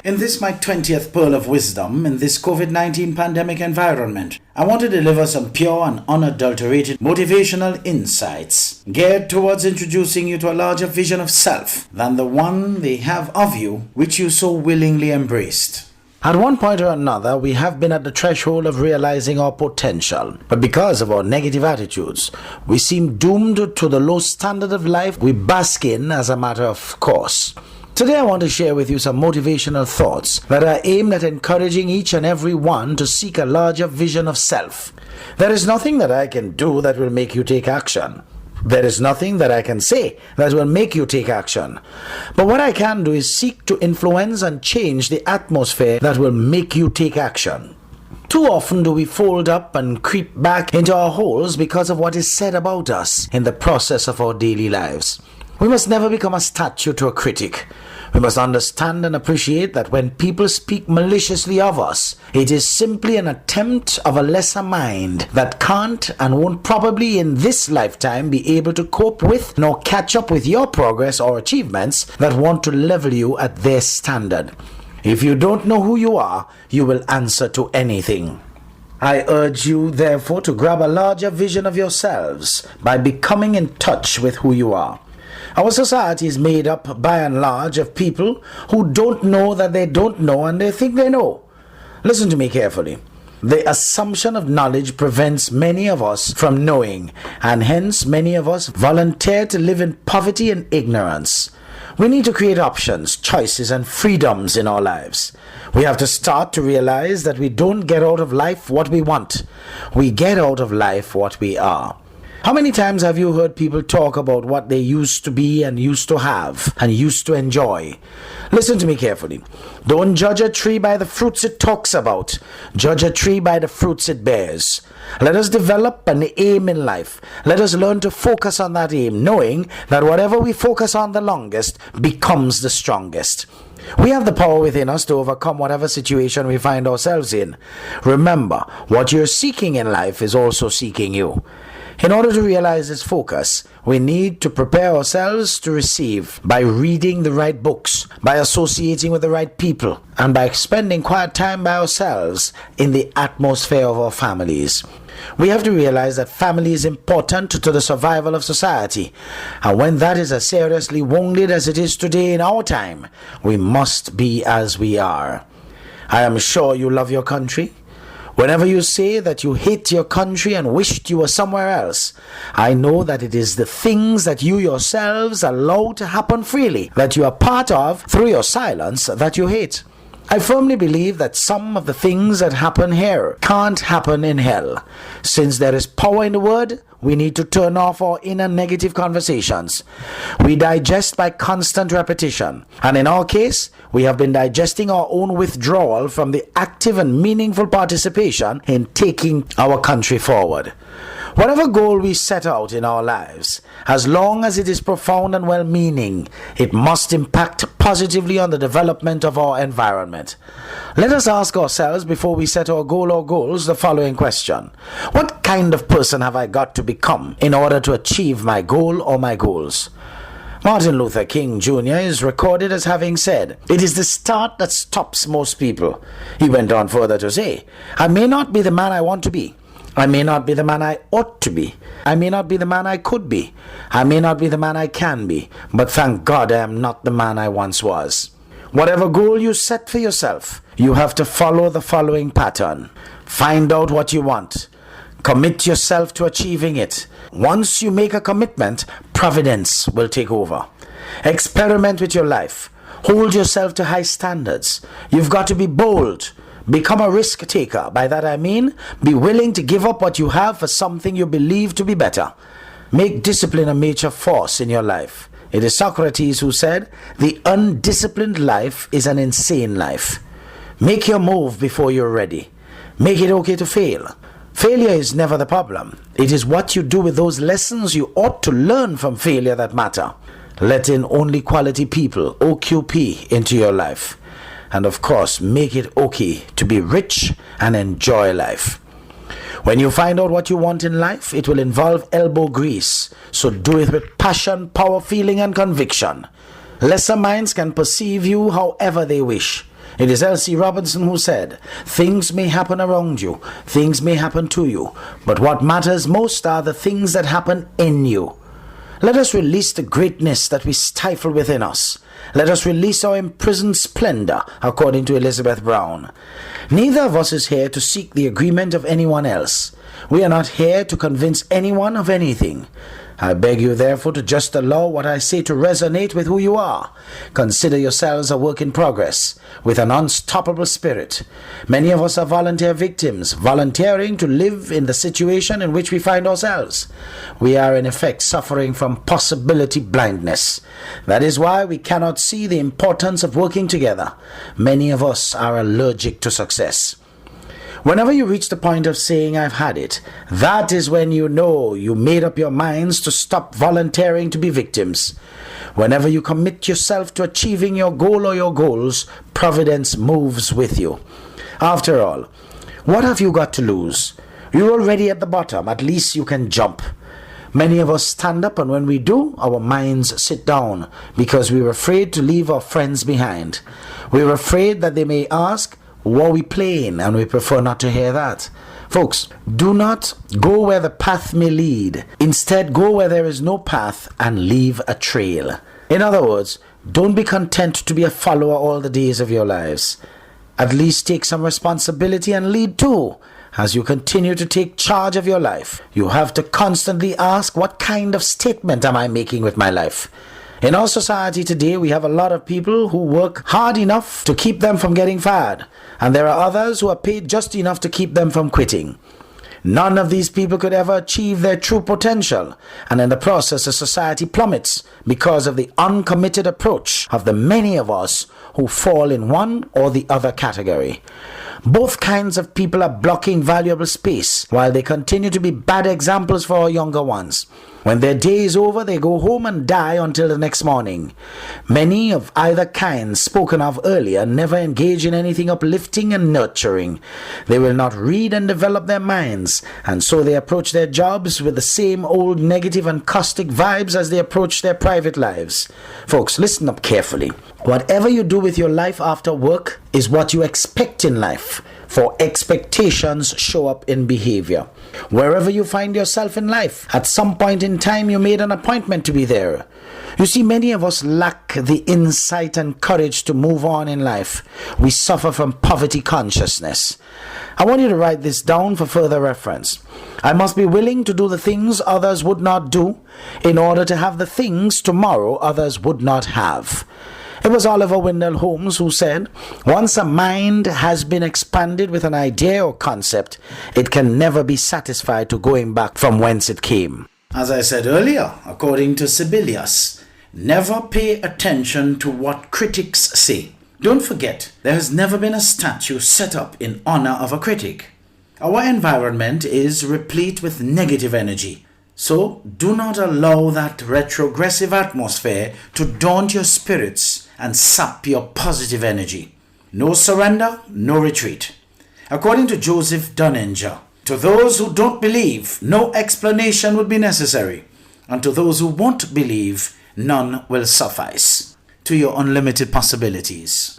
In this, my 20th pearl of wisdom in this COVID-19 pandemic environment, I want to deliver some pure and unadulterated motivational insights geared towards introducing you to a larger vision of self than the one they have of you, which you so willingly embraced. At one point or another, we have been at the threshold of realizing our potential, but because of our negative attitudes, we seem doomed to the low standard of life we bask in as a matter of course. Today I want to share with you some motivational thoughts that are aimed at encouraging each and every one to seek a larger vision of self. There is nothing that I can do that will make you take action. There is nothing that I can say that will make you take action. But what I can do is seek to influence and change the atmosphere that will make you take action. Too often do we fold up and creep back into our holes because of what is said about us in the process of our daily lives. We must never become a statue to a critic. We must understand and appreciate that when people speak maliciously of us, it is simply an attempt of a lesser mind that can't and won't probably in this lifetime be able to cope with nor catch up with your progress or achievements that want to level you at their standard. If you don't know who you are, you will answer to anything. I urge you, therefore, to grab a larger vision of yourselves by becoming in touch with who you are. Our society is made up by and large of people who don't know that they don't know and they think they know. Listen to me carefully. The assumption of knowledge prevents many of us from knowing, and hence many of us volunteer to live in poverty and ignorance. We need to create options, choices, and freedoms in our lives. We have to start to realize that we don't get out of life what we want. We get out of life what we are. How many times have you heard people talk about what they used to be and used to have and used to enjoy? Listen to me carefully. Don't judge a tree by the fruits it talks about. Judge a tree by the fruits it bears. Let us develop an aim in life. Let us learn to focus on that aim, knowing that whatever we focus on the longest becomes the strongest. We have the power within us to overcome whatever situation we find ourselves in. Remember, what you're seeking in life is also seeking you. In order to realize this focus, we need to prepare ourselves to receive by reading the right books, by associating with the right people, and by spending quiet time by ourselves in the atmosphere of our families. We have to realize that family is important to the survival of society, and when that is as seriously wounded as it is today in our time, we must be as we are. I am sure you love your country. Whenever you say that you hate your country and wished you were somewhere else, I know that it is the things that you yourselves allow to happen freely, that you are part of through your silence, that you hate. I firmly believe that some of the things that happen here can't happen in hell. Since there is power in the word, we need to turn off our inner negative conversations. We digest by constant repetition, and in our case, we have been digesting our own withdrawal from the active and meaningful participation in taking our country forward. Whatever goal we set out in our lives, as long as it is profound and well-meaning, it must impact positively on the development of our environment. Let us ask ourselves before we set our goal or goals the following question. What kind of person have I got to become in order to achieve my goal or my goals? Martin Luther King Jr. is recorded as having said, "It is the start that stops most people." He went on further to say, "I may not be the man I want to be. I may not be the man I ought to be. I may not be the man I could be. I may not be the man I can be. But thank God I am not the man I once was." Whatever goal you set for yourself, you have to follow the following pattern. Find out what you want. Commit yourself to achieving it. Once you make a commitment, providence will take over. Experiment with your life. Hold yourself to high standards. You've got to be bold. Become a risk taker. By that I mean, be willing to give up what you have for something you believe to be better. Make discipline a major force in your life. It is Socrates who said, "The undisciplined life is an insane life." Make your move before you're ready. Make it okay to fail. Failure is never the problem. It is what you do with those lessons you ought to learn from failure that matter. Let in only quality people, OQP, into your life. And of course, make it okay to be rich and enjoy life. When you find out what you want in life, it will involve elbow grease. So do it with passion, power, feeling, and conviction. Lesser minds can perceive you however they wish. It is L.C. Robinson who said, "Things may happen around you, things may happen to you, but what matters most are the things that happen in you." Let us release the greatness that we stifle within us. Let us release our imprisoned splendor, according to Elizabeth Brown. Neither of us is here to seek the agreement of anyone else. We are not here to convince anyone of anything. I beg you, therefore, to just allow what I say to resonate with who you are. Consider yourselves a work in progress, with an unstoppable spirit. Many of us are volunteer victims, volunteering to live in the situation in which we find ourselves. We are, in effect, suffering from possibility blindness. That is why we cannot see the importance of working together. Many of us are allergic to success. Whenever you reach the point of saying, "I've had it," that is when you know you made up your minds to stop volunteering to be victims. Whenever you commit yourself to achieving your goal or your goals, Providence moves with you. After all, what have you got to lose? You're already at the bottom. At least you can jump. Many of us stand up, and when we do, our minds sit down because we're afraid to leave our friends behind. We're afraid that they may ask, "Were we playing?" and we prefer not to hear that. Folks, do not go where the path may lead. Instead, go where there is no path and leave a trail. In other words, don't be content to be a follower all the days of your lives. At least take some responsibility and lead too. As you continue to take charge of your life, you have to constantly ask, what kind of statement am I making with my life? In our society today, we have a lot of people who work hard enough to keep them from getting fired, and there are others who are paid just enough to keep them from quitting. None of these people could ever achieve their true potential, and in the process, the society plummets because of the uncommitted approach of the many of us who fall in one or the other category. Both kinds of people are blocking valuable space while they continue to be bad examples for our younger ones. When their day is over, they go home and die until the next morning. Many of either kind spoken of earlier never engage in anything uplifting and nurturing. They will not read and develop their minds, and so they approach their jobs with the same old negative and caustic vibes as they approach their private lives. Folks, listen up carefully. Whatever you do with your life after work is what you expect in life, for expectations show up in behavior. Wherever you find yourself in life, at some point in time you made an appointment to be there. You see, many of us lack the insight and courage to move on in life. We suffer from poverty consciousness. I want you to write this down for further reference. I must be willing to do the things others would not do in order to have the things tomorrow others would not have. It was Oliver Wendell Holmes who said, "Once a mind has been expanded with an idea or concept, it can never be satisfied to going back from whence it came." As I said earlier, according to Sibelius, never pay attention to what critics say. Don't forget, there has never been a statue set up in honor of a critic. Our environment is replete with negative energy. So do not allow that retrogressive atmosphere to daunt your spirits and sap your positive energy. No surrender, no retreat. According to Joseph Dunninger, to those who don't believe, no explanation would be necessary. And to those who won't believe, none will suffice. To your unlimited possibilities.